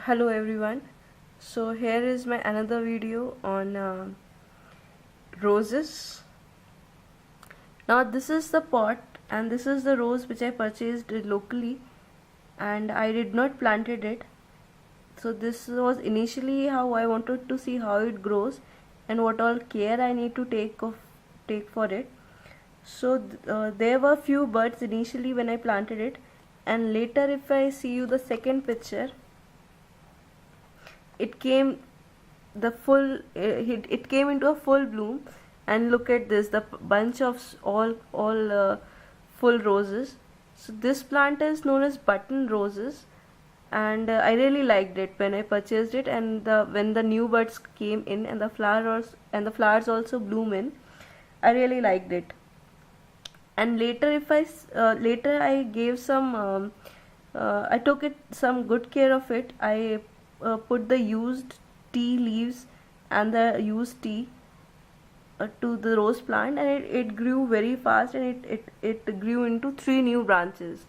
Hello everyone. So here is my another video on roses. Now this is the pot and this is the rose which I purchased locally, and I did not planted it. So this was initially how I wanted to see how it grows and what all care I need to take for it. So there were few buds initially when I planted it, and later if I see you the second picture, it came the full it came into a full bloom. And look at this, the bunch of all full roses. So this plant is known as button roses, and I really liked it when I purchased it, and when the new buds came in and the flowers also bloom in, I really liked it. And later later I gave some I took it some good care of it. I put the used tea leaves and the used tea to the rose plant, and it grew very fast, and it grew into 3 new branches.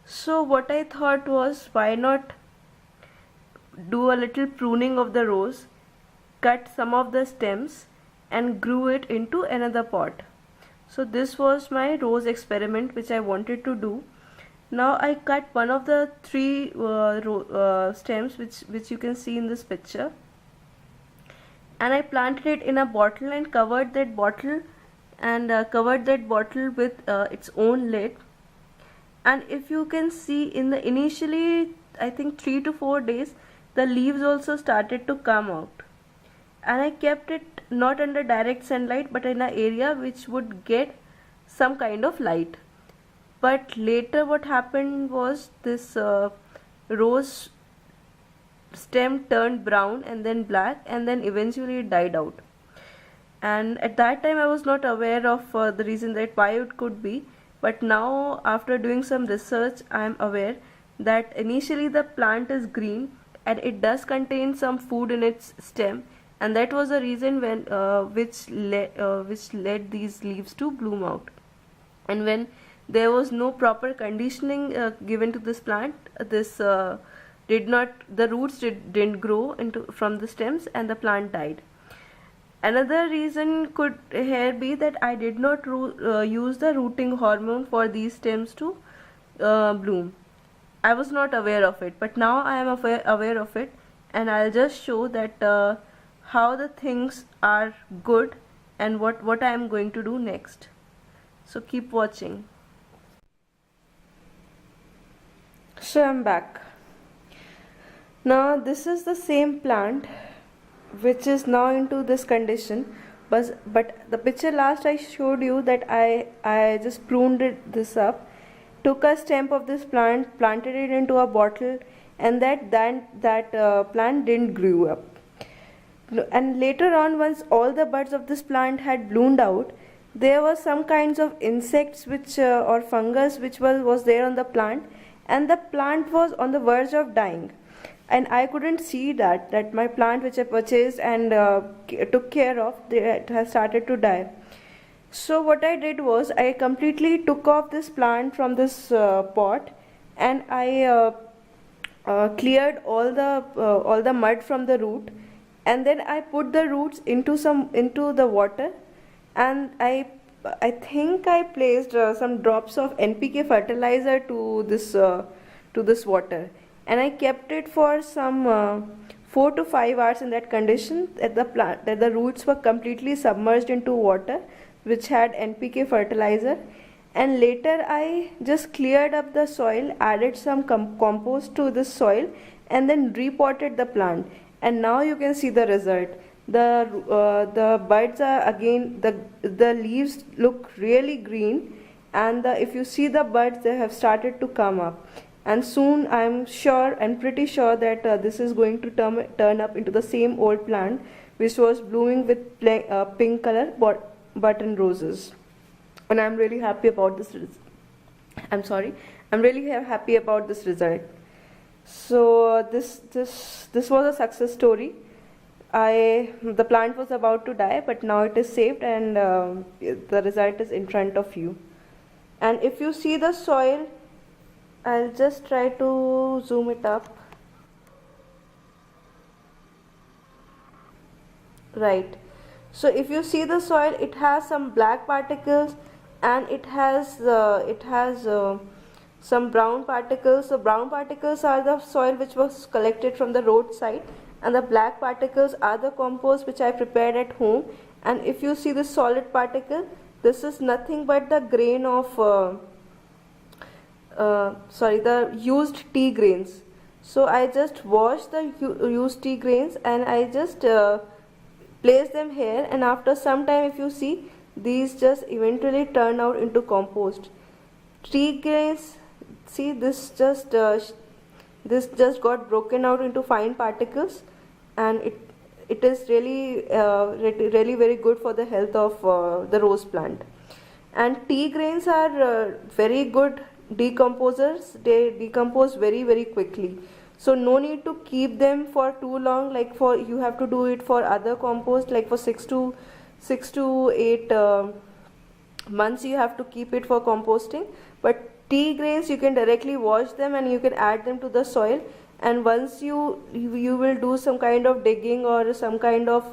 So what I thought was, why not do a little pruning of the rose, cut some of the stems and grew it into another pot. So this was my rose experiment which I wanted to do. Now I cut one of the 3 stems which you can see in this picture, and I planted it in a bottle and covered that bottle with its own lid. And if you can see, in the initially I think 3 to 4 days, the leaves also started to come out, and I kept it not under direct sunlight but in an area which would get some kind of light. But later what happened was, this rose stem turned brown and then black, and then eventually it died out. And at that time I was not aware of the reason that why it could be, but now after doing some research I am aware that initially the plant is green and it does contain some food in its stem, and that was the reason which led these leaves to bloom out. And when there was no proper conditioning given to this plant, the roots didn't grow from the stems, and the plant died. Another reason could here be that I did not use the rooting hormone for these stems to bloom. I was not aware of it, but now I am aware of it, and I'll just show that how the things are good and what I am going to do next. So keep watching. So I'm back. Now this is the same plant which is now into this condition, but the picture last I showed you that I just pruned this up, took a stem of this plant, planted it into a bottle, and that plant didn't grow up. And later on, once all the buds of this plant had bloomed out, there were some kinds of insects or fungus which was there on the plant, and the plant was on the verge of dying. And I couldn't see that my plant which I purchased and took care of, it has started to die. So what I did was, I completely took off this plant from this pot, and I cleared all the mud from the root, and then I put the roots into the water, and I think I placed some drops of NPK fertilizer to this water, and I kept it for some 4 to 5 hours in that condition, that the roots were completely submerged into water which had NPK fertilizer. And later I just cleared up the soil, added some compost to this soil, and then repotted the plant. And now you can see the result. The buds are again, the leaves look really green, and if you see the buds, they have started to come up. And soon I'm pretty sure that this is going to turn up into the same old plant which was blooming with pink color button roses. And I'm really happy about this. I'm really happy about this result. So this was a success story. The plant was about to die, but now it is saved, and the result is in front of you. And if you see the soil, I'll just try to zoom it up. right. So if you see the soil, it has some black particles, and it has some brown particles. So brown particles are the soil which was collected from the roadside, and the black particles are the compost which I prepared at home. And if you see the solid particle, this is nothing but the grain of the used tea grains. So I just wash the used tea grains, and I just place them here, and after some time, if you see, these just eventually turn out into compost. Tea grains, see, this just got broken out into fine particles, and it is really very good for the health of the rose plant. And tea grains are very good decomposers. They decompose very quickly, so no need to keep them for too long. Like, for you have to do it for other compost, like for 6 to 8 months you have to keep it for composting. But tea grains, you can directly wash them and you can add them to the soil, and once you will do some kind of digging or some kind of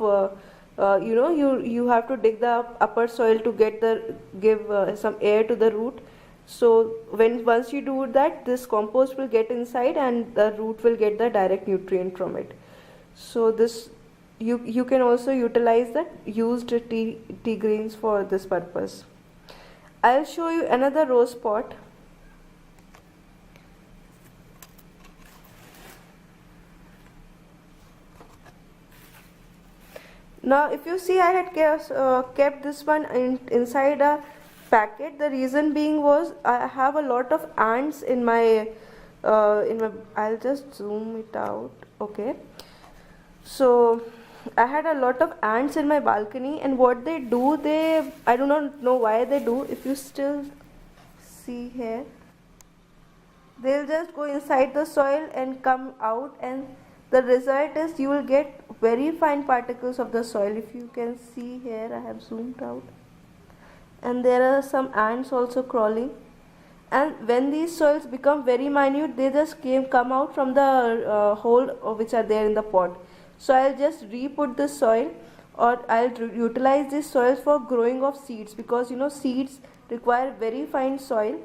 you have to dig the upper soil to give some air to the root. So once you do that, this compost will get inside, and the root will get the direct nutrient from it. So this, you can also utilize that used tea grains for this purpose. I'll show you another rose pot. Now if you see, I had kept this one inside a packet. The reason being was I have a lot of ants in my I'll just zoom it out. Okay, so I had a lot of ants in my balcony, and what they do, I do not know why they do. If you still see here, they'll just go inside the soil and come out, and the result is you will get very fine particles of the soil. If you can see here, I have zoomed out, and there are some ants also crawling. And when these soils become very minute, they just come out from the hole which are there in the pot. So I'll just re-put the soil, or I'll utilize this soil for growing of seeds, because seeds require very fine soil.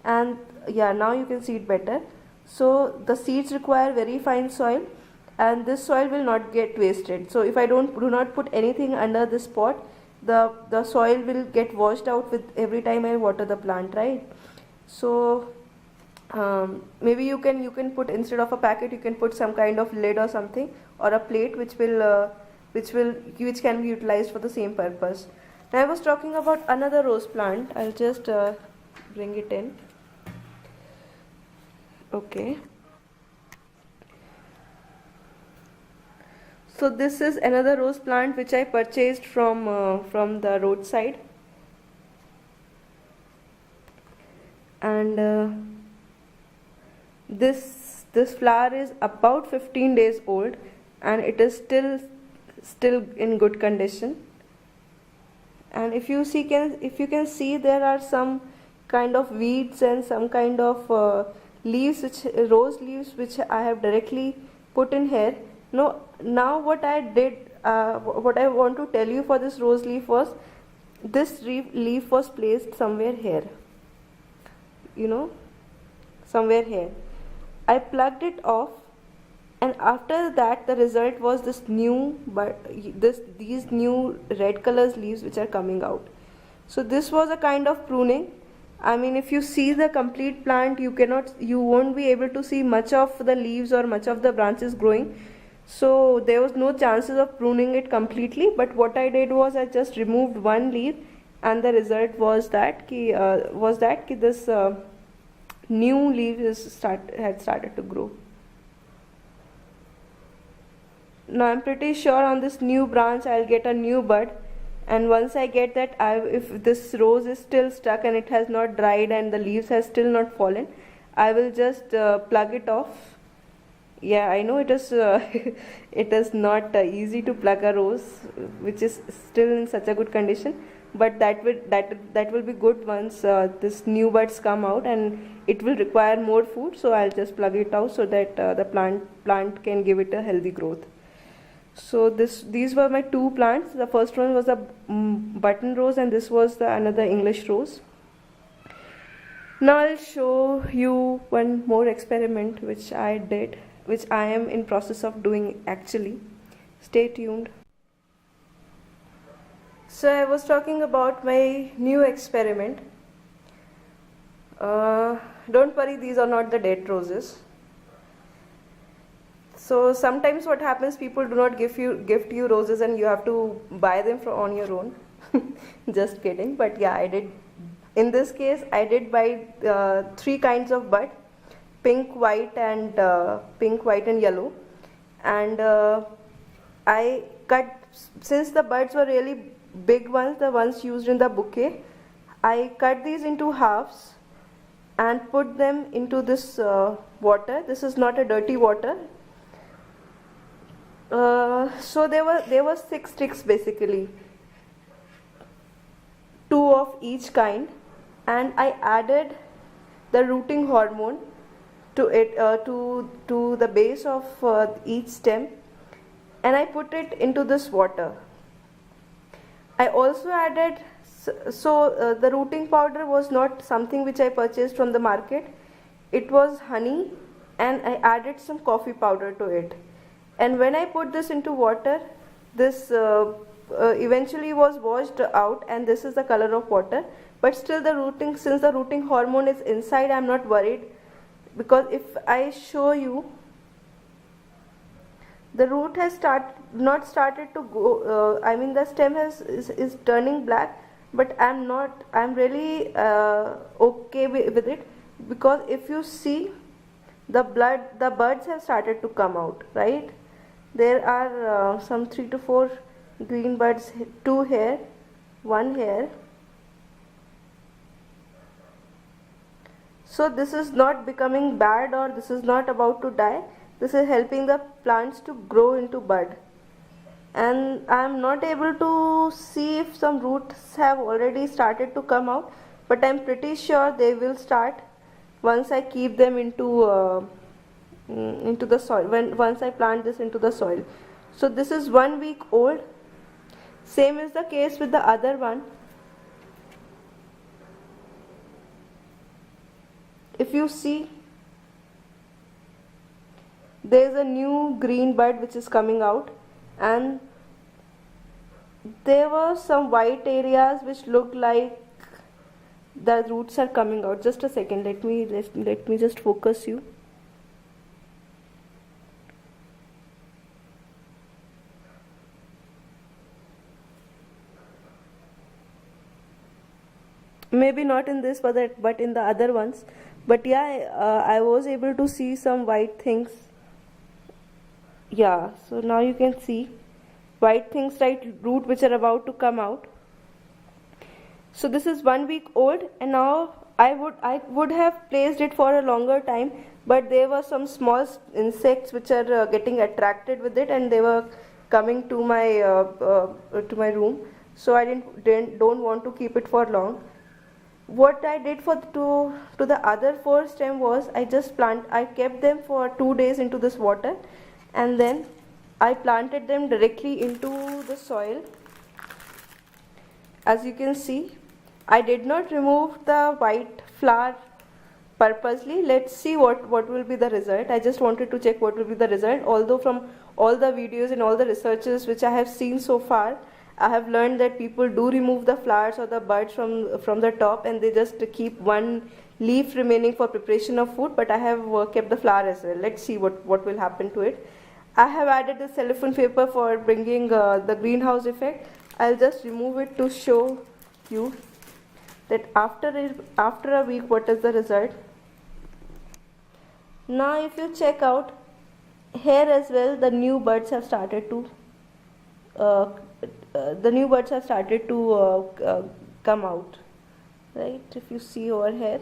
And yeah, now you can see it better. So the seeds require very fine soil, and this soil will not get wasted. So if I do not put anything under this pot, the soil will get washed out with every time I water the plant, right? So maybe you can put, instead of a packet, you can put some kind of lid or something, or a plate which can be utilized for the same purpose. Now I was talking about another rose plant. I'll just bring it in. Okay, so this is another rose plant which I purchased from the roadside, and this flower is about 15 days old, and it is still in good condition. And if you can see, there are some kind of weeds and some kind of rose leaves which I have directly put in here. Now what I did, what I want to tell you for this rose leaf was, this leaf was placed somewhere here, somewhere here. I plugged it off, and after that the result was these new red colors leaves which are coming out. So this was a kind of pruning. I mean, if you see the complete plant, you won't be able to see much of the leaves or much of the branches growing. So there was no chances of pruning it completely. But what I did was, I just removed one leaf, and the result was that this new leaf had started to grow. Now I'm pretty sure on this new branch I'll get a new bud, and once I get that, if this rose is still stuck and it has not dried and the leaves has still not fallen, I will just plug it off. Yeah, I know it is it is not easy to plug a rose which is still in such a good condition, but that will be good once this new buds come out, and it will require more food. So I'll just plug it out so that the plant can give it a healthy growth. So these were my two plants. The first one was a button rose, and this was the another English rose. Now I'll show you one more experiment which I did, which I am in process of doing actually. Stay tuned. So I was talking about my new experiment. Don't worry, these are not the dead roses. So sometimes what happens, people do not gift you roses and you have to buy them on your own. Just kidding. But yeah, I did. In this case, I did buy three kinds of bud: pink, white, and yellow. And I cut, since the buds were really big ones, the ones used in the bouquet, I cut these into halves and put them into this water. This is not a dirty water. So there were 6 sticks basically, 2 of each kind, and I added the rooting hormone to it, to the base of each stem, and I put it into this water. I also added, the rooting powder was not something which I purchased from the market. It was honey, and I added some coffee powder to it. And when I put this into water, this eventually was washed out, and this is the color of water. But still, since the rooting hormone is inside, I am not worried, because if I show you, the root has not started to go. I mean, the stem is turning black, but I'm really okay with it, because if you see, the buds have started to come out, right? There are some 3 to 4 green buds, 2 here, 1 here. So this is not becoming bad, or this is not about to die. This is helping the plants to grow into bud. And I am not able to see if some roots have already started to come out, but I am pretty sure they will start once I keep them into the soil, once I plant this into the soil. So this is 1 week old. Same is the case with the other one. If you see, there is a new green bud which is coming out, and there were some white areas which look like the roots are coming out. Just a second, let me just focus you. Maybe not in this, but in the other ones. But yeah, I was able to see some white things. Yeah, so now you can see white things, right, root which are about to come out. So this is 1 week old, and now I would have placed it for a longer time, but there were some small insects which are getting attracted with it, and they were coming to my room. So I don't want to keep it for long. What I did to the other 4 stem was, I kept them for 2 days into this water, and then I planted them directly into the soil. As you can see, I did not remove the white flower purposely. Let's see what will be the result. I just wanted to check what will be the result. Although from all the videos and all the researches which I have seen so far, I have learned that people do remove the flowers or the buds from the top, and they just keep one leaf remaining for preparation of food. But I have kept the flower as well. Let's see what will happen to it. I have added the cellophane paper for bringing the greenhouse effect. I'll just remove it to show you that after a week what is the result. Now if you check out here as well, the new buds have started to come out, right? If you see over here,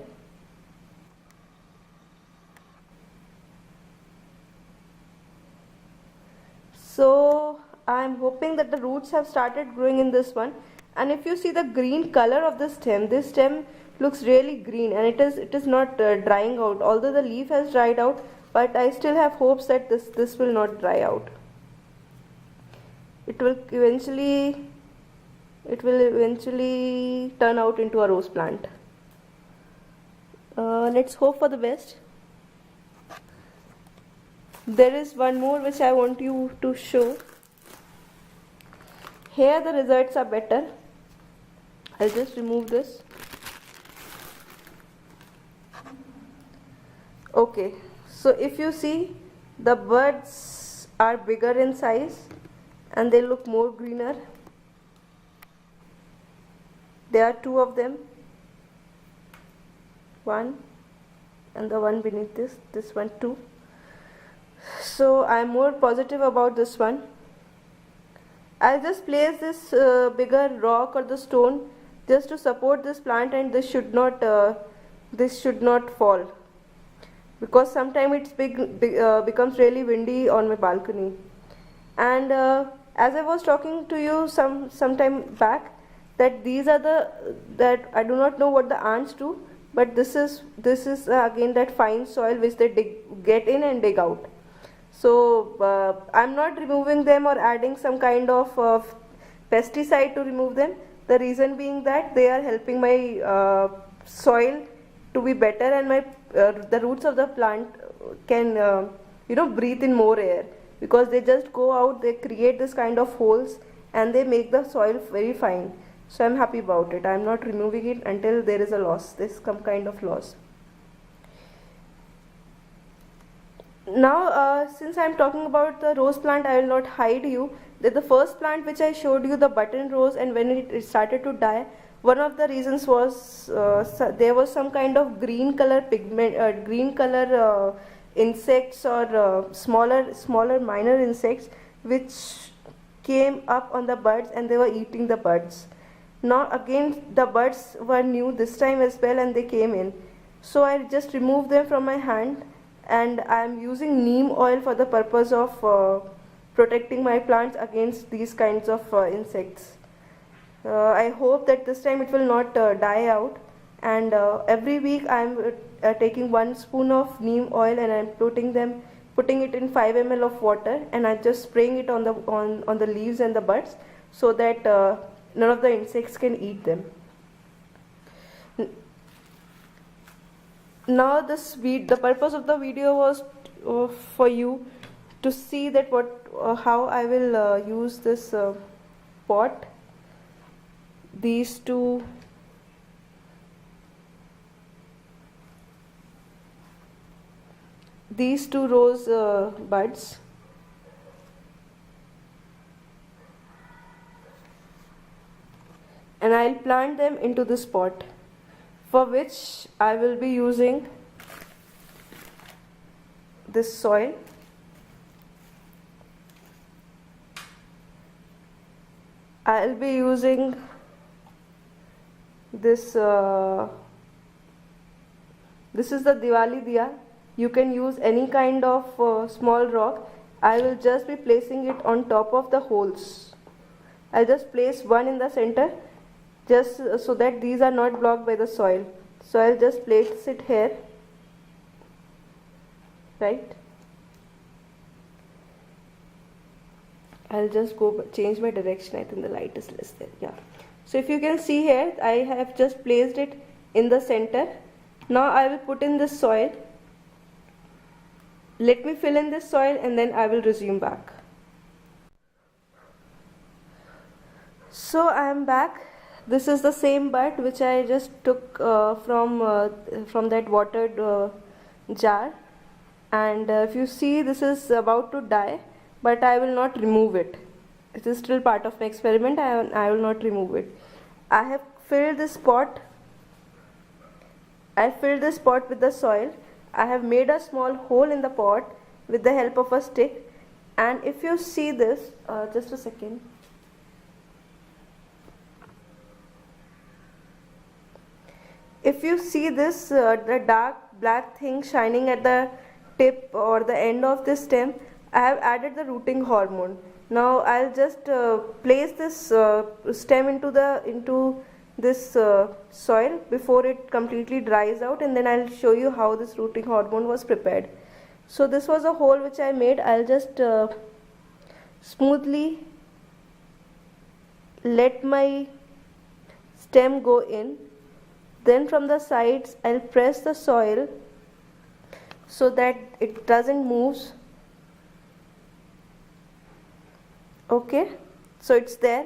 so I am hoping that the roots have started growing in this one. And if you see the green color of this stem looks really green, and it is not drying out, although the leaf has dried out, but I still have hopes that this will not dry out. it will eventually turn out into a rose plant. Let's hope for the best. There is one more which I want you to show. Here the results are better. I'll just remove this. Okay, so if you see, the buds are bigger in size and they look more greener. There are two of them, one and the one beneath this one too. So I am more positive about this one. I'll just place this bigger rock or the stone just to support this plant, and this should not fall, because sometimes becomes really windy on my balcony. And as I was talking to you some time back, that these are that I do not know what the ants do, but this is again that fine soil which they get in and dig out. So I'm not removing them or adding some kind of pesticide to remove them. The reason being that they are helping my soil to be better, and my the roots of the plant can breathe in more air, because they just go out, they create this kind of holes and they make the soil very fine. So I'm happy about it. I'm not removing it until there is a loss, there's some kind of loss. Now since I'm talking about the rose plant, I will not hide you that the first plant which I showed you, the button rose, and when it started to die, one of the reasons was there was some kind of green color pigment, insects or smaller minor insects which came up on the buds and they were eating the buds. Now again the buds were new this time as well and they came in. So I just removed them from my hand, and I am using neem oil for the purpose of protecting my plants against these kinds of insects. I hope that this time it will not die out, and every week I am taking 1 spoon of neem oil and I am putting it in 5 ml of water, and I am just spraying it on the leaves and the buds so that none of the insects can eat them. Now the purpose of the video was for you to see that how I will use this pot. These two rose buds, and I'll plant them into this pot, for which I will be using this soil. I'll be using this is the Diwali diya. You can use any kind of small rock. I will just be placing it on top of the holes. I'll just place one in the center, just so that these are not blocked by the soil. So I'll just place it here, right? I'll just change my direction. I think the light is less there. Yeah. So if you can see here, I have just placed it in the center. Now I will put in this soil. Let me fill in this soil and then I will resume back. So I am back. This is the same bud which I just took from that watered jar, and if you see, this is about to die, but I will not remove it. It is still part of my experiment. I will not remove it. I have filled this pot. I filled this pot with the soil. I have made a small hole in the pot with the help of a stick, and if you see this, just a second. If you see this, the dark black thing shining at the tip or the end of this stem, I have added the rooting hormone. Now I'll just place this stem into this soil before it completely dries out, and then I'll show you how this rooting hormone was prepared. So this was a hole which I made. I'll just smoothly let my stem go in. Then from the sides I'll press the soil so that it doesn't move. Okay, so it's there,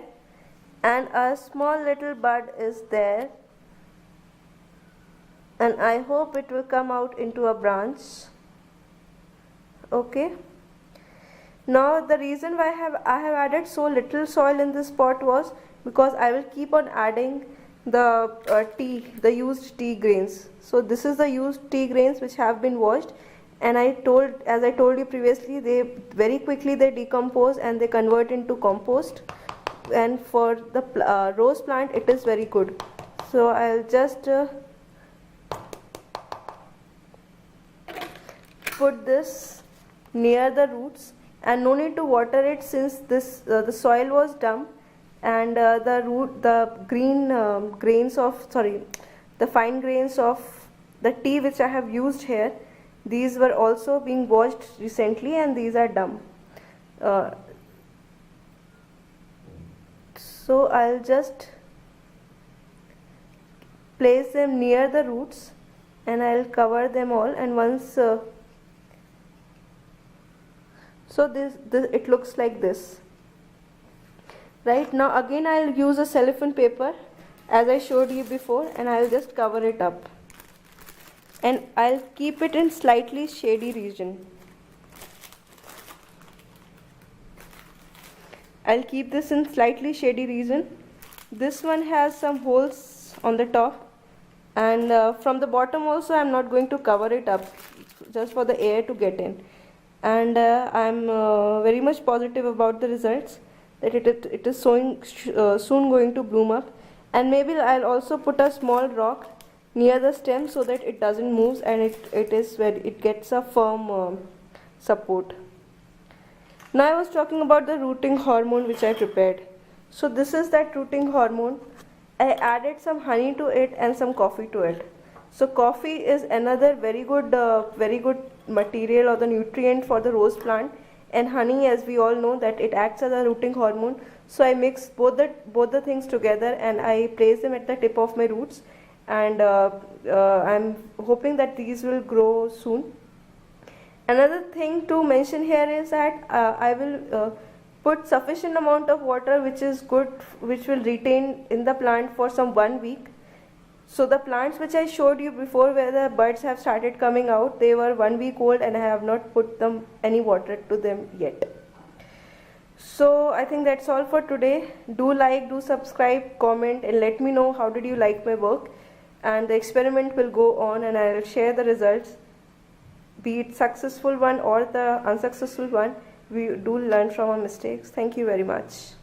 and a small little bud is there, and I hope it will come out into a branch. Okay, now the reason why I have added so little soil in this pot was because I will keep on adding the used tea grains. So this is the used tea grains which have been washed, and as I told you previously, they very quickly they decompose and they convert into compost, and for the rose plant it is very good. So I'll just put this near the roots, and no need to water it since this the soil was damp, and the fine grains of the tea which I have used here, these were also being washed recently, and these are damp. So I'll just place them near the roots, and I'll cover them all, and once so this it looks like this. Right now again I'll use a cellophane paper as I showed you before, and I'll just cover it up, and I'll keep it in slightly shady region. I'll keep this in slightly shady region. This one has some holes on the top, and from the bottom also I'm not going to cover it up, just for the air to get in. And I'm very much positive about the results, that it is soon going to bloom up. And maybe I'll also put a small rock near the stem so that it doesn't move, and it gets a firm support. Now I was talking about the rooting hormone which I prepared. So this is that rooting hormone. I added some honey to it and some coffee to it. So coffee is another very good material or the nutrient for the rose plant, and honey, as we all know, that it acts as a rooting hormone. So I mix both the things together, and I place them at the tip of my roots, and I'm hoping that these will grow soon. Another thing to mention here is that I will put sufficient amount of water which will retain in the plant for some 1 week. So the plants which I showed you before, where the buds have started coming out, they were 1 week old, and I have not put any water to them yet. So I think that's all for today. Do like, do subscribe, comment, and let me know how did you like my work. And the experiment will go on, and I will share the results, be it successful one or the unsuccessful one. We do learn from our mistakes. Thank you very much.